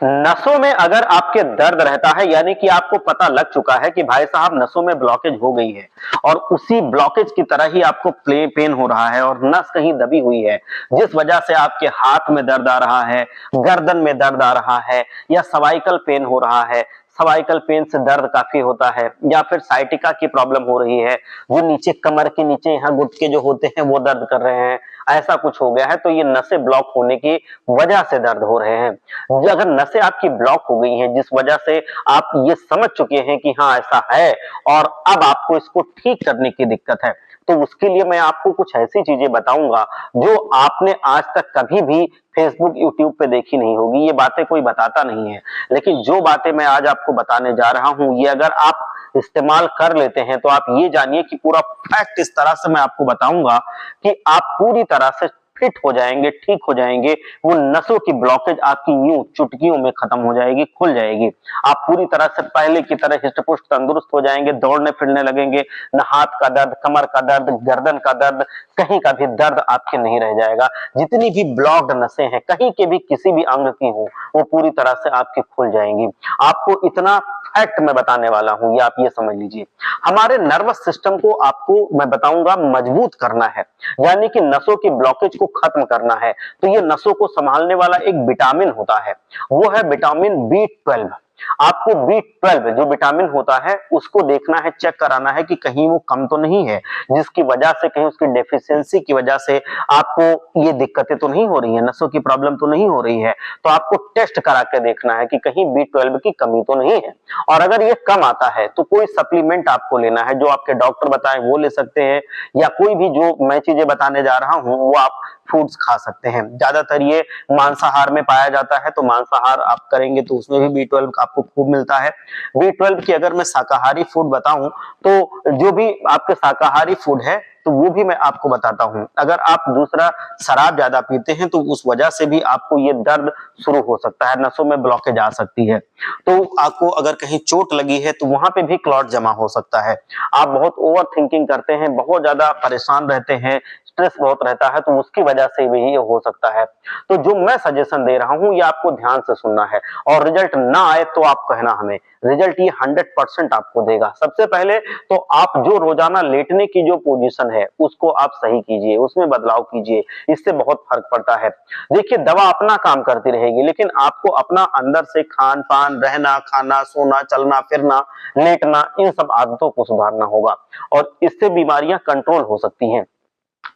नसों में अगर आपके दर्द रहता है, यानी कि आपको पता लग चुका है कि भाई साहब नसों में ब्लॉकेज हो गई है और उसी ब्लॉकेज की तरह ही आपको पेन हो रहा है और नस कहीं दबी हुई है, जिस वजह से आपके हाथ में दर्द आ रहा है, गर्दन में दर्द आ रहा है या सर्वाइकल पेन हो रहा है, सर्वाइकल पेन से दर्द काफी होता है, या फिर साइटिका की प्रॉब्लम हो रही है, जो नीचे कमर के नीचे यहाँ घुटके जो होते हैं वो दर्द कर रहे हैं, ऐसा कुछ हो गया है, तो ये नसें ब्लॉक होने की वजह से दर्द हो रहे हैं। अगर नसें आपकी ब्लॉक हो गई हैं, जिस वजह से आप ये समझ चुके हैं कि हाँ ऐसा है और अब आपको इसको ठीक करने की दिक्कत है, तो उसके लिए मैं आपको कुछ ऐसी चीजें बताऊंगा जो आपने आज तक कभी भी फेसबुक यूट्यूब पे देखी नहीं होगी। ये बातें कोई बताता नहीं है, लेकिन जो बातें मैं आज आपको बताने जा रहा हूं, ये अगर आप इस्तेमाल कर लेते हैं तो आप ये जानिए कि पूरा फैक्ट इस तरह से मैं आपको बताऊंगा कि आप पूरी तरह से फिट हो जाएंगे, ठीक हो जाएंगे। वो नसों की ब्लॉकेज आपकी यूं चुटकियों में खत्म हो जाएगी, खुल जाएगी। आप पूरी तरह से पहले की तरह हिष्ट-पुष्ट तंदुरुस्त हो जाएंगे, दौड़ने फिरने लगेंगे, न हाथ का दर्द, कमर का दर्द, गर्दन का दर्द, कहीं का भी दर्द आपके नहीं रह जाएगा। जितनी भी ब्लॉक्ड नसें हैं, कहीं के भी किसी भी अंग की हो, वो पूरी तरह से आपकी खुल जाएंगी। आपको इतना फैक्ट मैं बताने वाला हूं, ये आप ये समझ लीजिए। हमारे नर्वस सिस्टम को आपको मैं बताऊंगा मजबूत करना है, यानी कि नसों की ब्लॉकेज को खत्म करना है। तो ये नसों को संभालने वाला एक विटामिन होता है, वो है विटामिन बी 12। आपको बी 12 जो विटामिन होता है उसको देखना है, चेक कराना है कि कहीं वो कम तो नहीं है, जिसकी वजह से कहीं उसकी डेफिशिएंसी की वजह से आपको ये दिक्कतें तो नहीं हो रही है, नसों की प्रॉब्लम तो नहीं हो रही है। तो आपको टेस्ट करा के देखना है कि कहीं बी 12 की कमी तो नहीं है, और अगर ये कम आता है तो कोई सप्लीमेंट आपको लेना है, जो आपके डॉक्टर बताएं वो ले सकते हैं, या कोई भी जो मैं चीजें बताने जा रहा हूं वो आप फूड्स खा सकते हैं। ज्यादातर ये मांसाहार में पाया जाता है, तो मांसाहार आप करेंगे तो उसमें भी बी 12 आपको खूब मिलता है। बी 12 की अगर मैं शाकाहारी फूड बताऊं, तो जो भी आपके शाकाहारी फूड है तो वो भी मैं आपको बताता हूं। अगर आप दूसरा शराब ज्यादा पीते हैं तो उस वजह से भी आपको ये दर्द शुरू हो सकता है, नसों में ब्लॉकेज आ सकती है। तो आपको अगर कहीं चोट लगी है तो वहां पे भी क्लॉट जमा हो सकता है। आप बहुत ओवर थिंकिंग करते हैं, बहुत ज्यादा परेशान रहते हैं, स्ट्रेस बहुत रहता है, तो उसकी वजह से भी ये हो सकता है। तो जो मैं सजेशन दे रहा हूं ये आपको ध्यान से सुनना है, और रिजल्ट ना आए तो आप कहना हमें, रिजल्ट ये 100% आपको देगा। सबसे पहले तो आप जो रोजाना लेटने की जो पोजीशन है उसको आप सही कीजिए, उसमें बदलाव कीजिए, इससे बहुत फर्क पड़ता है। देखिए दवा अपना काम करती रहेगी, लेकिन आपको अपना अंदर से खान पान, रहना, खाना, सोना, चलना फिरना, लेटना, इन सब आदतों को सुधारना होगा, और इससे बीमारियां कंट्रोल हो सकती हैं।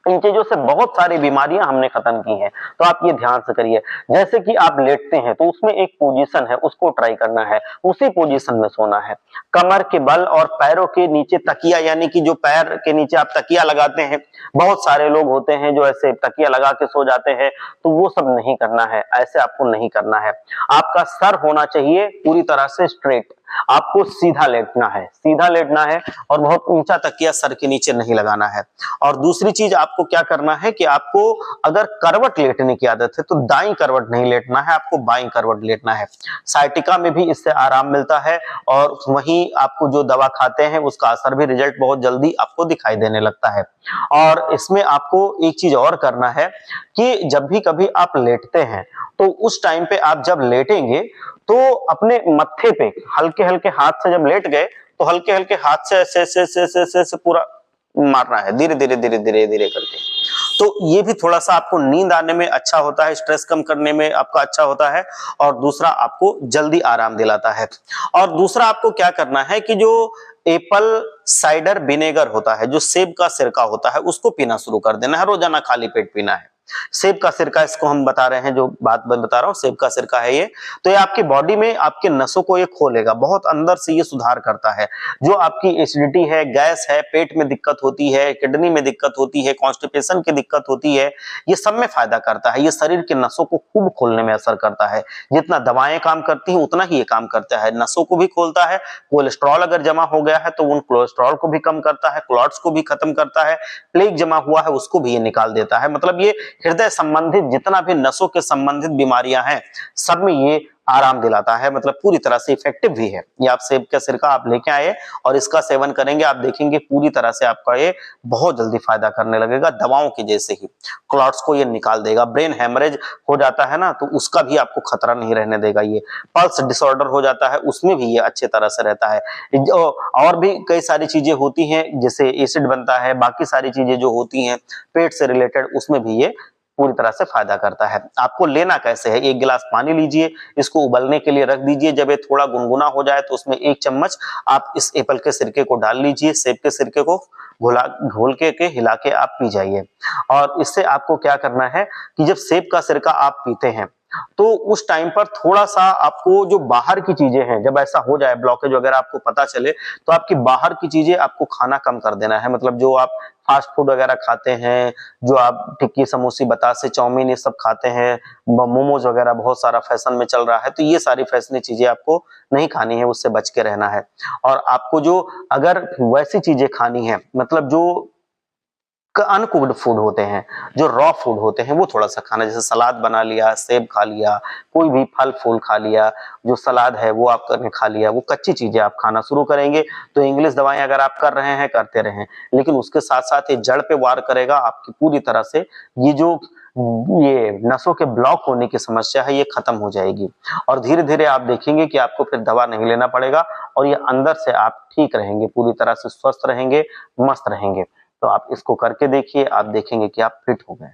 इन चीजों से बहुत सारी बीमारियां हमने खत्म की हैं, तो आप ये ध्यान से करिए। जैसे कि आप लेटते हैं तो उसमें एक पोजीशन है, उसको ट्राई करना है, उसी पोजीशन में सोना है। कमर के बल और पैरों के नीचे तकिया, यानी कि जो पैर के नीचे आप तकिया लगाते हैं, बहुत सारे लोग होते हैं जो ऐसे तकिया लगा के सो जाते हैं, तो वो सब नहीं करना है, ऐसे आपको नहीं करना है। आपका सर होना चाहिए पूरी तरह से स्ट्रेट, आपको सीधा लेटना है, सीधा लेटना है, और बहुत ऊंचा तकिया सर के नीचे नहीं लगाना है। और दूसरी चीज आपको क्या करना है कि आपको अगर करवट लेटने की आदत है तो दाईं करवट नहीं लेटना है, आपको बाईं करवट लेटना है। साइटिका में भी इससे आराम मिलता है, और वहीं आपको जो दवा खाते हैं उसका असर भी, रिजल्ट बहुत जल्दी आपको दिखाई देने लगता है। और इसमें आपको एक चीज और करना है कि जब भी कभी आप लेटते हैं तो उस टाइम पे आप जब लेटेंगे तो अपने मत्थे पे हल्के हल्के हाथ से, जब लेट गए तो हल्के हल्के हाथ से ऐसे पूरा मारना है, धीरे धीरे धीरे धीरे धीरे करके। तो ये भी थोड़ा सा आपको नींद आने में अच्छा होता है, स्ट्रेस कम करने में आपका अच्छा होता है, और दूसरा आपको जल्दी आराम दिलाता है। और दूसरा आपको क्या करना है कि जो एप्पल साइडर विनेगर होता है, जो सेब का सिरका होता है, उसको पीना शुरू कर देना है, रोजाना खाली पेट पीना है। सेब का सिरका इसको हम बता रहे हैं, जो बात बता रहा हूं सेब का सिरका है ये। तो ये आपकी बॉडी में आपके नसों को ये खोलेगा, बहुत अंदर से ये सुधार करता है। जो आपकी एसिडिटी है, गैस है, पेट में दिक्कत होती है, किडनी में दिक्कत होती है, कॉन्स्टिपेशन की दिक्कत होती है, ये सब में फायदा करता है। ये शरीर के नसों को खूब खोलने में असर करता है। जितना दवाएं काम करती हैं उतना ही ये काम करता है, नसों को भी खोलता है। कोलेस्ट्रॉल अगर जमा हो गया है तो उन कोलेस्ट्रॉल को भी कम करता है, क्लॉट्स को भी खत्म करता है, प्लेग जमा हुआ है उसको भी ये निकाल देता है। मतलब ये हृदय संबंधित जितना भी नसों के संबंधित बीमारियां हैं सब में ये आराम दिलाता है, मतलब पूरी तरह से इफेक्टिव भी है। ये आप सेब का सिरका आप लेके आए और इसका सेवन करेंगे, आप देखेंगे पूरी तरह से आपका ये बहुत जल्दी फायदा करने लगेगा, दवाओं के जैसे ही क्लॉट्स को ये निकाल देगा। ब्रेन हेमरेज हो जाता है ना, तो उसका भी आपको खतरा नहीं रहने देगा। ये पल्स डिसऑर्डर हो जाता है, उसमें भी ये अच्छे तरह से रहता है। और भी कई सारी चीजें होती हैं, जैसे एसिड बनता है, बाकी सारी चीजें जो होती हैं पेट से रिलेटेड, उसमें भी ये पूरी तरह से फायदा करता है। आपको लेना कैसे है, एक गिलास पानी लीजिए, इसको उबलने के लिए रख दीजिए। जब ये थोड़ा गुनगुना हो जाए तो उसमें 1 चम्मच आप इस एप्पल के सिरके को डाल लीजिए। सेब के सिरके को घोल के हिला के आप पी जाइए। और इससे आपको क्या करना है कि जब सेब का सिरका आप पीते हैं तो उस टाइम पर थोड़ा सा आपको जो बाहर की चीजें हैं, जब ऐसा हो जाए ब्लॉकेज वगैरह आपको पता चले, तो आपकी बाहर की चीजें आपको खाना कम कर देना है। मतलब जो आप फास्ट फूड वगैरह खाते हैं, जो आप टिक्की समोसे बतासे चाउमीन ये सब खाते हैं, मोमोज वगैरह बहुत सारा फैशन में चल रहा है, तो ये सारी फैशनी चीजें आपको नहीं खानी है, उससे बच के रहना है। और आपको जो अगर वैसी चीजें खानी है, मतलब जो अनकुक्ड फूड होते हैं, जो रॉ फूड होते हैं, वो थोड़ा सा खाना, जैसे सलाद बना लिया, सेब खा लिया, कोई भी फल फूल खा लिया, जो सलाद है वो आपने खा लिया, वो कच्ची चीजें आप खाना शुरू करेंगे तो इंग्लिश दवाएं अगर आप कर रहे हैं करते रहें, लेकिन उसके साथ साथ ये जड़ पे वार करेगा आपकी पूरी तरह से। ये जो ये नसों के ब्लॉक होने की समस्या है ये खत्म हो जाएगी और धीरे धीरे आप देखेंगे कि आपको फिर दवा नहीं लेना पड़ेगा और ये अंदर से आप ठीक रहेंगे, पूरी तरह से स्वस्थ रहेंगे, मस्त रहेंगे। तो आप इसको करके देखिए, आप देखेंगे कि आप फिट हो गए।